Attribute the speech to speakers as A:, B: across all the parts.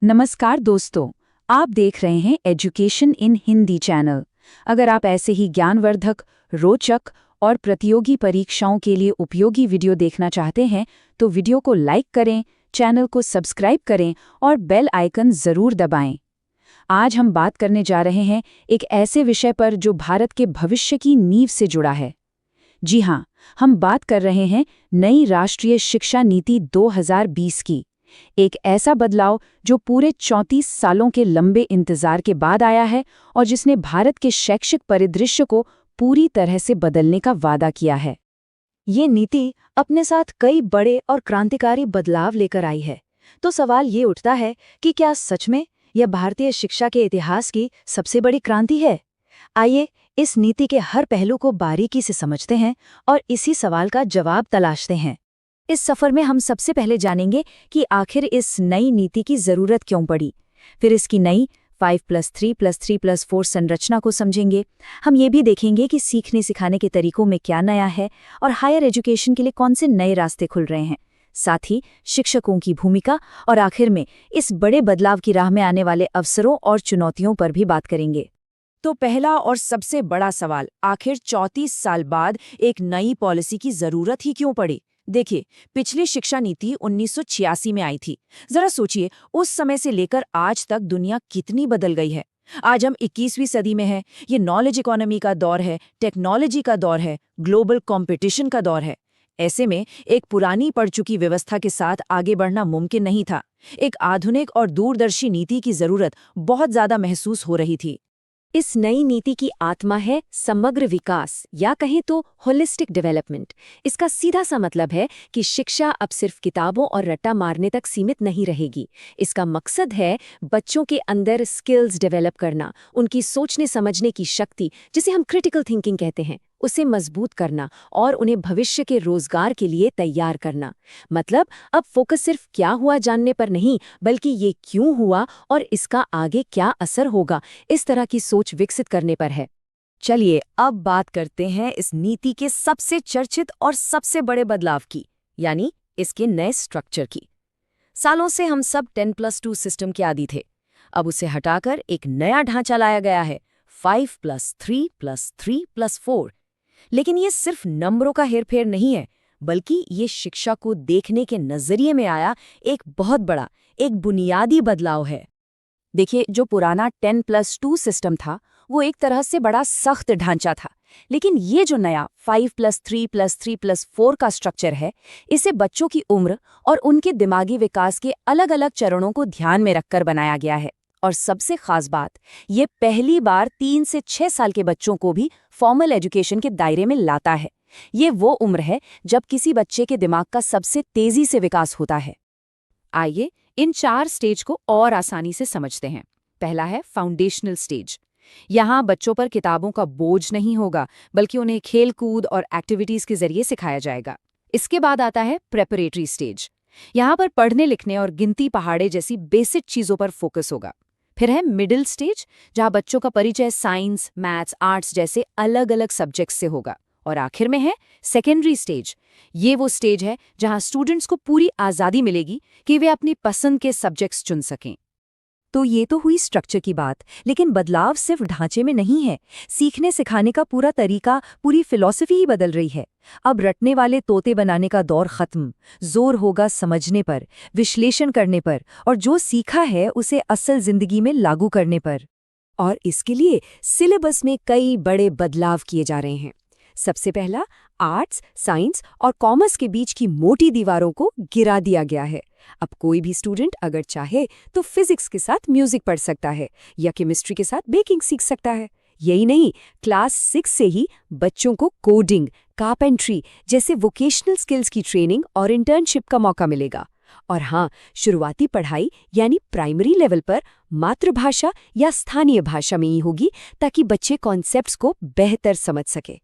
A: नमस्कार दोस्तों, आप देख रहे हैं एजुकेशन इन हिंदी चैनल। अगर आप ऐसे ही ज्ञानवर्धक, रोचक और प्रतियोगी परीक्षाओं के लिए उपयोगी वीडियो देखना चाहते हैं तो वीडियो को लाइक करें, चैनल को सब्सक्राइब करें और बेल आइकन ज़रूर दबाएं। आज हम बात करने जा रहे हैं एक ऐसे विषय पर जो भारत के भविष्य की नींव से जुड़ा है। जी हाँ, हम बात कर रहे हैं नई राष्ट्रीय शिक्षा नीति 2020 की। एक ऐसा बदलाव जो पूरे 34 सालों के लंबे इंतजार के बाद आया है और जिसने भारत के शैक्षिक परिदृश्य को पूरी तरह से बदलने का वादा किया है।
B: ये नीति अपने साथ कई बड़े और क्रांतिकारी बदलाव लेकर आई है। तो सवाल ये उठता है कि क्या सच में यह भारतीय शिक्षा के इतिहास की सबसे बड़ी क्रांति है? आइए इस नीति के हर पहलू को बारीकी से समझते हैं और इसी सवाल का जवाब तलाशते हैं। इस सफर में हम सबसे पहले जानेंगे कि आखिर इस नई नीति की जरूरत क्यों पड़ी। फिर इसकी नई 5+3+3+4 संरचना को समझेंगे। हम ये भी देखेंगे कि सीखने सिखाने के तरीकों में क्या नया है और हायर एजुकेशन के लिए कौन से नए रास्ते खुल रहे हैं। साथ ही शिक्षकों की भूमिका और आखिर में इस बड़े बदलाव की राह में आने वाले अवसरों और चुनौतियों पर भी बात करेंगे।
A: तो पहला और सबसे बड़ा सवाल, आखिर 34 साल बाद एक नई पॉलिसी की जरूरत ही क्यों पड़ी? देखिए, पिछली शिक्षा नीति 1986 में आई थी। जरा सोचिए, उस समय से लेकर आज तक दुनिया कितनी बदल गई है। आज हम 21वीं सदी में हैं। ये नॉलेज इकोनॉमी का दौर है, टेक्नोलॉजी का दौर है, ग्लोबल कंपटीशन का दौर है। ऐसे में एक पुरानी पड़ चुकी व्यवस्था के साथ आगे बढ़ना मुमकिन नहीं था। एक आधुनिक और दूरदर्शी नीति की जरूरत बहुत ज्यादा महसूस हो रही थी।
B: इस नई नीति की आत्मा है समग्र विकास या कहें तो होलिस्टिक डेवलपमेंट। इसका सीधा सा मतलब है कि शिक्षा अब सिर्फ किताबों और रट्टा मारने तक सीमित नहीं रहेगी। इसका मकसद है बच्चों के अंदर स्किल्स डेवलप करना, उनकी सोचने समझने की शक्ति, जिसे हम क्रिटिकल थिंकिंग कहते हैं, उसे मजबूत करना और उन्हें भविष्य के रोजगार के लिए तैयार करना। मतलब अब फोकस सिर्फ क्या हुआ जानने पर नहीं, बल्कि ये क्यों हुआ और इसका आगे क्या असर होगा, इस तरह की सोच विकसित करने पर है। चलिए अब बात करते हैं इस नीति के सबसे चर्चित और सबसे बड़े बदलाव की, यानी इसके नए स्ट्रक्चर की। सालों से हम सब 10+2 सिस्टम के आदी थे। अब उसे हटाकर एक नया ढांचा लाया गया है, 5+3+3+4। लेकिन ये सिर्फ नंबरों का हेरफेर नहीं है, बल्कि ये शिक्षा को देखने के नजरिए में आया एक बहुत बड़ा, एक बुनियादी बदलाव है। देखिए, जो पुराना 10+2 सिस्टम था वो एक तरह से बड़ा सख्त ढांचा था, लेकिन ये जो नया 5+3+3+4 का स्ट्रक्चर है, इसे बच्चों की उम्र और उनके दिमागी विकास के अलग अलग चरणों को ध्यान में रखकर बनाया गया है। और सबसे खास बात, ये पहली बार 3 से 6 साल के बच्चों को भी फॉर्मल एजुकेशन के दायरे में लाता है। ये वो उम्र है जब किसी बच्चे के दिमाग का सबसे तेजी से विकास होता है। आइए इन 4 स्टेज को और आसानी से समझते हैं। पहला है फाउंडेशनल स्टेज। यहाँ बच्चों पर किताबों का बोझ नहीं होगा, बल्कि उन्हें खेल कूद और एक्टिविटीज के जरिए सिखाया जाएगा। इसके बाद आता है प्रेपरेटरी स्टेज। यहाँ पर पढ़ने लिखने और गिनती पहाड़े जैसी बेसिक चीजों पर फोकस होगा। फिर है मिडिल स्टेज, जहाँ बच्चों का परिचय साइंस, मैथ्स, आर्ट्स जैसे अलग अलग सब्जेक्ट्स से होगा। और आखिर में है सेकेंडरी स्टेज। ये वो स्टेज है जहाँ स्टूडेंट्स को पूरी आज़ादी मिलेगी कि वे अपनी पसंद के सब्जेक्ट्स चुन सकें। तो ये तो हुई स्ट्रक्चर की बात, लेकिन बदलाव सिर्फ ढांचे में नहीं है। सीखने सिखाने का पूरा तरीका, पूरी फिलॉसफी ही बदल रही है। अब रटने वाले तोते बनाने का दौर खत्म। जोर होगा समझने पर, विश्लेषण करने पर और जो सीखा है उसे असल जिंदगी में लागू करने पर। और इसके लिए सिलेबस में कई बड़े बदलाव किए जा रहे हैं। सबसे पहला, आर्ट्स, साइंस और कॉमर्स के बीच की मोटी दीवारों को गिरा दिया गया है। अब कोई भी स्टूडेंट अगर चाहे तो फिजिक्स के साथ म्यूजिक पढ़ सकता है या केमिस्ट्री के साथ बेकिंग सीख सकता है। यही नहीं, क्लास 6 से ही बच्चों को कोडिंग, कारपेंट्री जैसे वोकेशनल स्किल्स की ट्रेनिंग और इंटर्नशिप का मौका मिलेगा। और हाँ, शुरुआती पढ़ाई यानी प्राइमरी लेवल पर मातृभाषा या स्थानीय भाषा में ही होगी, ताकि बच्चे कॉन्सेप्ट्स को बेहतर समझ सके।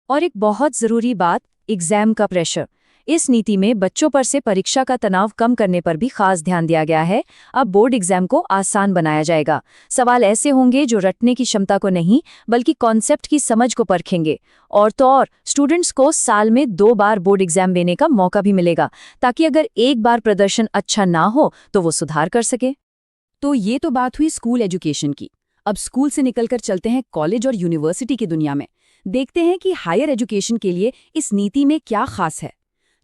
B: और एक बहुत ज़रूरी बात, एग्जाम का प्रेशर। इस नीति में बच्चों पर से परीक्षा का तनाव कम करने पर भी खास ध्यान दिया गया है। अब बोर्ड एग्जाम को आसान बनाया जाएगा। सवाल ऐसे होंगे जो रटने की क्षमता को नहीं, बल्कि कॉन्सेप्ट की समझ को परखेंगे। और तो और स्टूडेंट्स को साल में 2 बार बोर्ड एग्जाम देने का मौका भी मिलेगा, ताकि अगर एक बार प्रदर्शन अच्छा ना हो तो वो सुधार कर सके। तो ये तो बात हुई स्कूल एजुकेशन की। अब स्कूल से निकलकर चलते हैं कॉलेज और यूनिवर्सिटी की दुनिया में। देखते हैं कि हायर एजुकेशन के लिए इस नीति में क्या खास है।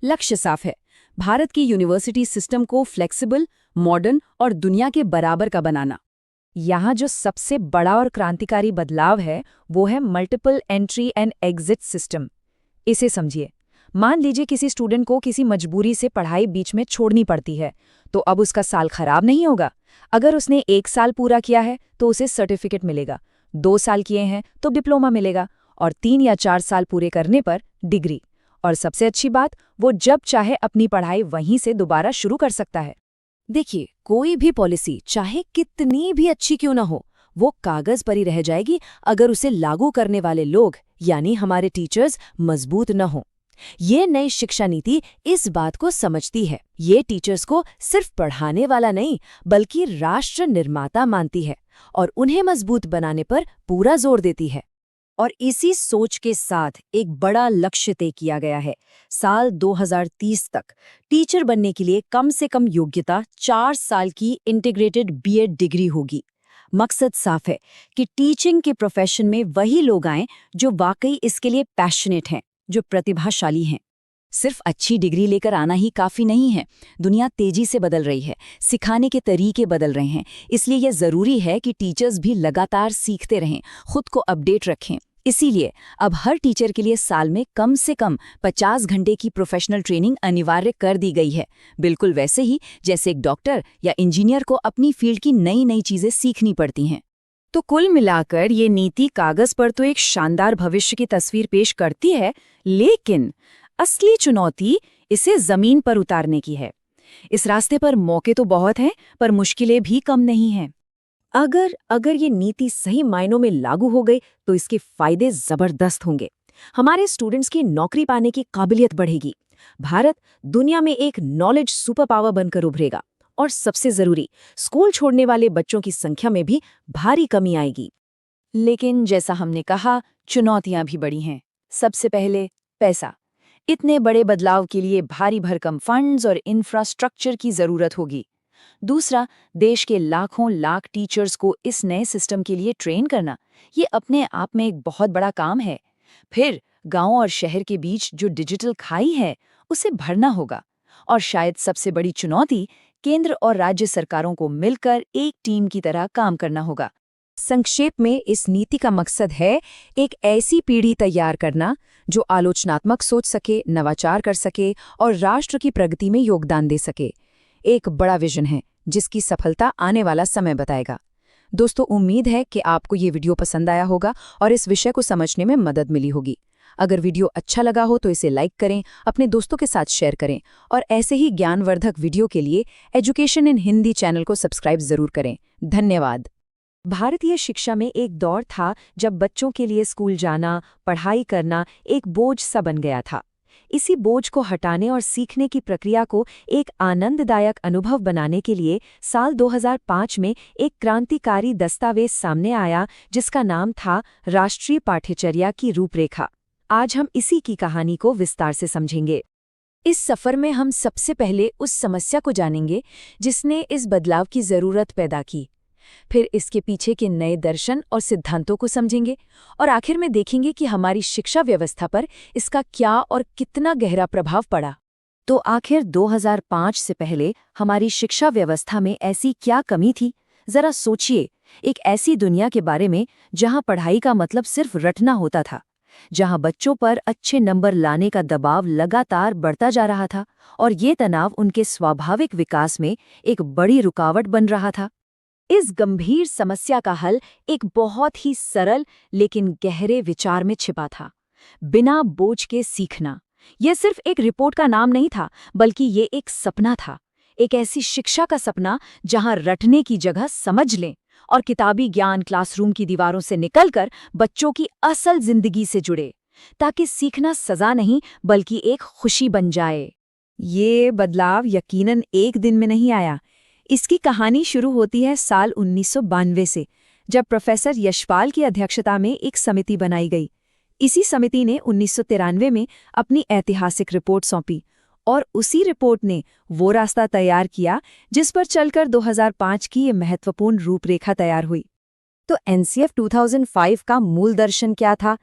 B: लक्ष्य साफ है, भारत की यूनिवर्सिटी सिस्टम को फ्लेक्सिबल, मॉडर्न और दुनिया के बराबर का बनाना।
A: यहाँ जो सबसे बड़ा और क्रांतिकारी बदलाव है वो है multiple entry and exit system. इसे समझिए। मान लीजिए किसी स्टूडेंट को किसी मजबूरी से पढ़ाई बीच में छोड़नी पड़ती है, तो अब उसका साल खराब नहीं होगा। अगर उसने 1 साल पूरा किया है तो उसे सर्टिफिकेट मिलेगा, 2 साल किए हैं तो डिप्लोमा मिलेगा, और 3 या 4 साल पूरे करने पर डिग्री। और सबसे अच्छी बात, वो जब चाहे अपनी पढ़ाई वहीं से दोबारा शुरू कर सकता है।
B: देखिए, कोई भी पॉलिसी चाहे कितनी भी अच्छी क्यों ना हो, वो कागज पर ही रह जाएगी अगर उसे लागू करने वाले लोग यानी हमारे टीचर्स मजबूत न हों। ये नई शिक्षा नीति इस बात को समझती है। ये टीचर्स को सिर्फ पढ़ाने वाला नहीं बल्कि राष्ट्र निर्माता मानती है और उन्हें मजबूत बनाने पर पूरा जोर देती है। और इसी सोच के साथ एक बड़ा लक्ष्य तय किया गया है। साल 2030 तक टीचर बनने के लिए कम से कम योग्यता 4 साल की इंटीग्रेटेड बीएड डिग्री होगी। मकसद साफ है कि टीचिंग के प्रोफेशन में वही लोग आएं जो वाकई इसके लिए पैशनेट हैं, जो प्रतिभाशाली हैं। सिर्फ अच्छी डिग्री लेकर आना ही काफी नहीं है। दुनिया तेजी से बदल रही है, सिखाने के तरीके बदल रहे हैं, इसलिए यह जरूरी है कि टीचर्स भी लगातार सीखते रहें, खुद को अपडेट रखें। इसीलिए अब हर टीचर के लिए साल में कम से कम 50 घंटे की प्रोफेशनल ट्रेनिंग अनिवार्य कर दी गई है, बिल्कुल वैसे ही जैसे एक डॉक्टर या इंजीनियर को अपनी फील्ड की नई नई चीजें सीखनी पड़ती हैं।
A: तो कुल मिलाकर ये नीति कागज पर तो एक शानदार भविष्य की तस्वीर पेश करती है, लेकिन असली चुनौती इसे जमीन पर उतारने की है। इस रास्ते पर मौके तो बहुत हैं, पर मुश्किलें भी कम नहीं हैं।
B: अगर ये नीति सही मायनों में लागू हो गई तो इसके फायदे जबरदस्त होंगे। हमारे स्टूडेंट्स की नौकरी पाने की काबिलियत बढ़ेगी, भारत दुनिया में एक नॉलेज सुपर पावर बनकर उभरेगा, और सबसे जरूरी, स्कूल छोड़ने वाले बच्चों की संख्या में भी भारी कमी आएगी।
A: लेकिन जैसा हमने कहा, चुनौतियां भी बड़ी हैं। सबसे पहले पैसा। इतने बड़े बदलाव के लिए भारी भरकम फंड्स और इंफ्रास्ट्रक्चर की जरूरत होगी। दूसरा, देश के लाखों लाख टीचर्स को इस नए सिस्टम के लिए ट्रेन करना, ये अपने आप में एक बहुत बड़ा काम है। फिर गांव और शहर के बीच जो डिजिटल खाई है, उसे भरना होगा। और शायद सबसे बड़ी चुनौती, केंद्र और राज्य सरकारों को मिलकर एक टीम की तरह काम करना होगा। संक्षेप में इस नीति का मकसद है एक ऐसी पीढ़ी तैयार करना जो आलोचनात्मक सोच सके, नवाचार कर सके और राष्ट्र की प्रगति में योगदान दे सके। एक बड़ा विजन है जिसकी सफलता आने वाला समय बताएगा। दोस्तों, उम्मीद है कि आपको ये वीडियो पसंद आया होगा और इस विषय को समझने में मदद मिली होगी। अगर वीडियो अच्छा लगा हो तो इसे लाइक करें, अपने दोस्तों के साथ शेयर करें और ऐसे ही ज्ञानवर्धक वीडियो के लिए एजुकेशन इन हिंदी चैनल को सब्सक्राइब जरूर करें। धन्यवाद। भारतीय शिक्षा में एक दौर था जब बच्चों के लिए स्कूल जाना, पढ़ाई करना एक बोझ सा बन गया था। इसी बोझ को हटाने और सीखने की प्रक्रिया को एक आनंददायक अनुभव बनाने के लिए साल 2005 में एक क्रांतिकारी दस्तावेज सामने आया जिसका नाम था राष्ट्रीय पाठ्यचर्या की रूपरेखा। आज हम इसी की कहानी को विस्तार से समझेंगे। इस सफर में हम सबसे पहले उस समस्या को जानेंगे जिसने इस बदलाव की जरूरत पैदा की। फिर इसके पीछे के नए दर्शन और सिद्धांतों को समझेंगे और आखिर में देखेंगे कि हमारी शिक्षा व्यवस्था पर इसका क्या और कितना गहरा प्रभाव पड़ा।
B: तो आखिर 2005 से पहले हमारी शिक्षा व्यवस्था में ऐसी क्या कमी थी? जरा सोचिए, एक ऐसी दुनिया के बारे में जहां पढ़ाई का मतलब सिर्फ रटना होता था, जहां बच्चों पर अच्छे नंबर लाने का दबाव लगातार बढ़ता जा रहा था और ये तनाव उनके स्वाभाविक विकास में एक बड़ी रुकावट बन रहा था। इस गंभीर समस्या का हल एक बहुत ही सरल लेकिन गहरे विचार में छिपा था, बिना बोझ के सीखना। यह सिर्फ एक रिपोर्ट का नाम नहीं था, बल्कि ये एक सपना था, एक ऐसी शिक्षा का सपना जहां रटने की जगह समझ लें और किताबी ज्ञान क्लासरूम की दीवारों से निकलकर बच्चों की असल जिंदगी से जुड़े, ताकि सीखना सजा नहीं बल्कि एक खुशी बन जाए।
A: ये बदलाव यकीनन एक दिन में नहीं आया। इसकी कहानी शुरू होती है साल 1992 से, जब प्रोफेसर यशपाल की अध्यक्षता में एक समिति बनाई गई। इसी समिति ने 1993 में अपनी ऐतिहासिक रिपोर्ट सौंपी और उसी रिपोर्ट ने वो रास्ता तैयार किया जिस पर चलकर 2005 की ये महत्वपूर्ण रूपरेखा तैयार हुई।
B: तो एनसीएफ 2005 का मूल दर्शन क्या था?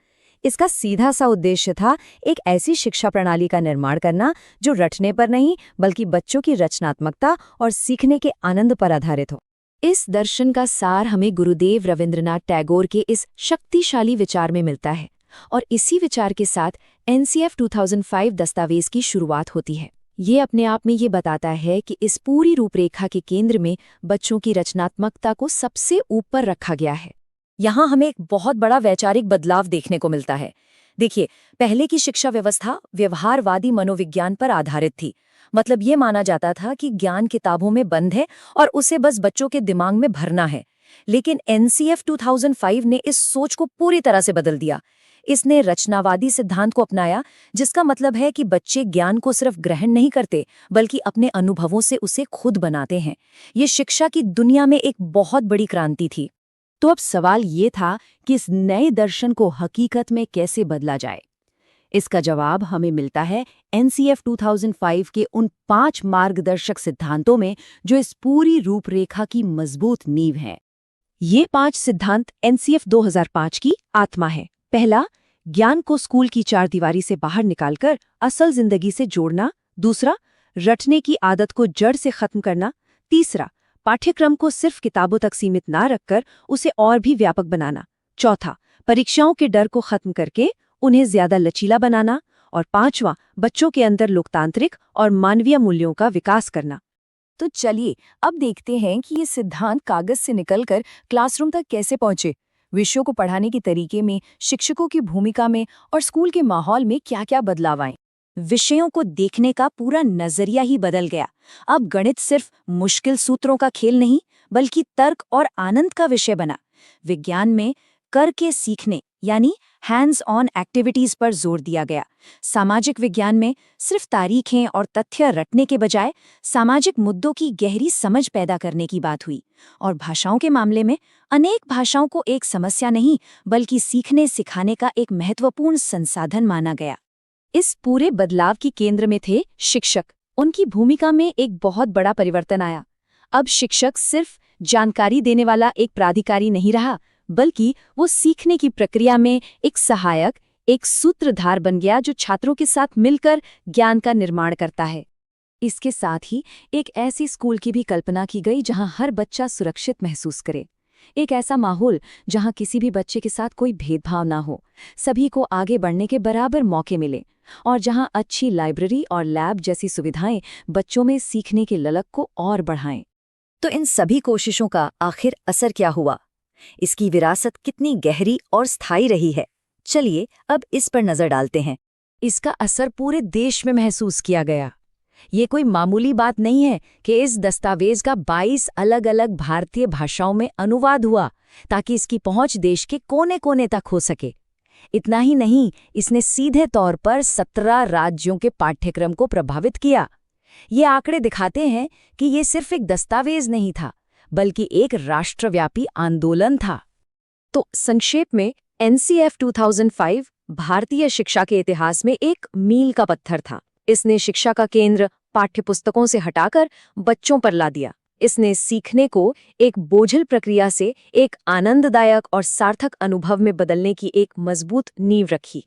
B: इसका सीधा सा उद्देश्य था एक ऐसी शिक्षा प्रणाली का निर्माण करना जो रटने पर नहीं बल्कि बच्चों की रचनात्मकता और सीखने के आनंद पर आधारित हो। इस दर्शन का सार हमें गुरुदेव रविंद्रनाथ टैगोर के इस शक्तिशाली विचार में मिलता है और इसी विचार के साथ एनसीएफ 2005 दस्तावेज की शुरुआत होती है। ये अपने आप में ये बताता है कि इस पूरी रूपरेखा के केंद्र में बच्चों की रचनात्मकता को सबसे ऊपर रखा गया है। यहाँ हमें एक बहुत बड़ा वैचारिक बदलाव देखने को मिलता है। देखिए, पहले की शिक्षा व्यवस्था व्यवहारवादी मनोविज्ञान पर आधारित थी। मतलब ये माना जाता था कि ज्ञान किताबों में बंद है और उसे बस बच्चों के दिमाग में भरना है। लेकिन एनसीएफ 2005 ने इस सोच को पूरी तरह से बदल दिया। इसने रचनावादी सिद्धांत को अपनाया, जिसका मतलब है कि बच्चे ज्ञान को सिर्फ ग्रहण नहीं करते बल्कि अपने अनुभवों से उसे खुद बनाते हैं। ये शिक्षा की दुनिया में एक बहुत बड़ी क्रांति थी।
A: तो अब सवाल ये था कि इस नए दर्शन को हकीकत में कैसे बदला जाए। इसका जवाब हमें मिलता है एनसीएफ 2005 के उन 5 मार्गदर्शक सिद्धांतों में जो इस पूरी रूपरेखा की मजबूत नींव हैं। ये 5 सिद्धांत एनसीएफ 2005 की आत्मा है। पहला, ज्ञान को स्कूल की चारदीवारी से बाहर निकालकर असल जिंदगी से जोड़ना। दूसरा, रटने की आदत को जड़ से खत्म करना। तीसरा, पाठ्यक्रम को सिर्फ किताबों तक सीमित ना रखकर उसे और भी व्यापक बनाना। चौथा, परीक्षाओं के डर को खत्म करके उन्हें ज्यादा लचीला बनाना। और पांचवां, बच्चों के अंदर लोकतांत्रिक और मानवीय मूल्यों का विकास करना।
B: तो चलिए अब देखते हैं कि ये सिद्धांत कागज से निकलकर क्लासरूम तक कैसे पहुंचे। विषयों को पढ़ाने के तरीके में, शिक्षकों की भूमिका में और स्कूल के माहौल में क्या-क्या बदलाव आए। विषयों को देखने का पूरा नजरिया ही बदल गया। अब गणित सिर्फ मुश्किल सूत्रों का खेल नहीं बल्कि तर्क और आनंद का विषय बना। विज्ञान में करके सीखने यानी हैंड्स ऑन एक्टिविटीज पर जोर दिया गया। सामाजिक विज्ञान में सिर्फ तारीखें और तथ्य रटने के बजाय सामाजिक मुद्दों की गहरी समझ पैदा करने की बात हुई। और भाषाओं के मामले में अनेक भाषाओं को एक समस्या नहीं बल्कि सीखने सिखाने का एक महत्वपूर्ण संसाधन माना गया। इस पूरे बदलाव के केंद्र में थे शिक्षक। उनकी भूमिका में एक बहुत बड़ा परिवर्तन आया। अब शिक्षक सिर्फ जानकारी देने वाला एक प्राधिकारी नहीं रहा बल्कि वो सीखने की प्रक्रिया में एक सहायक, एक सूत्रधार बन गया जो छात्रों के साथ मिलकर ज्ञान का निर्माण करता है। इसके साथ ही एक ऐसी स्कूल की भी कल्पना की गई जहां हर बच्चा सुरक्षित महसूस करे। एक ऐसा माहौल जहां किसी भी बच्चे के साथ कोई भेदभाव ना हो, सभी को आगे बढ़ने के बराबर मौके मिले और जहां अच्छी लाइब्रेरी और लैब जैसी सुविधाएं बच्चों में सीखने की ललक को और बढ़ाएं। तो इन सभी कोशिशों का आखिर असर क्या हुआ? इसकी विरासत कितनी गहरी और स्थायी रही है? चलिए अब इस पर नजर डालते हैं।
A: इसका असर पूरे देश में महसूस किया गया। ये कोई मामूली बात नहीं है कि इस दस्तावेज का 22 अलग-अलग भारतीय भाषाओं में अनुवाद हुआ ताकि इसकी पहुंच देश के कोने-कोने तक हो सके। इतना ही नहीं, इसने सीधे तौर पर 17 राज्यों के पाठ्यक्रम को प्रभावित किया। ये आंकड़े दिखाते हैं कि ये सिर्फ एक दस्तावेज नहीं था बल्कि एक राष्ट्रव्यापी आंदोलन था। तो संक्षेप में एनसीएफ 2005 भारतीय शिक्षा के इतिहास में एक मील का पत्थर था। इसने शिक्षा का केंद्र पाठ्यपुस्तकों से हटाकर बच्चों पर ला दिया। इसने सीखने को एक बोझिल प्रक्रिया से एक आनंददायक और सार्थक अनुभव में बदलने की एक मजबूत नींव रखी।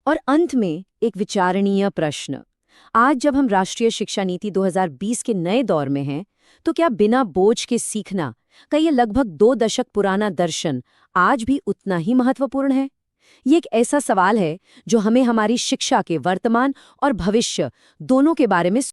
A: और अंत में एक विचारणीय प्रश्न। आज जब हम राष्ट्रीय शिक्षा नीति 2020 के नए दौर में हैं, तो क्या बिना बोझ के सीखना का ये लगभग 2 दशक पुराना दर्शन आज भी उतना ही महत्वपूर्ण है? ये एक ऐसा सवाल है जो हमें हमारी शिक्षा के वर्तमान और भविष्य दोनों के बारे में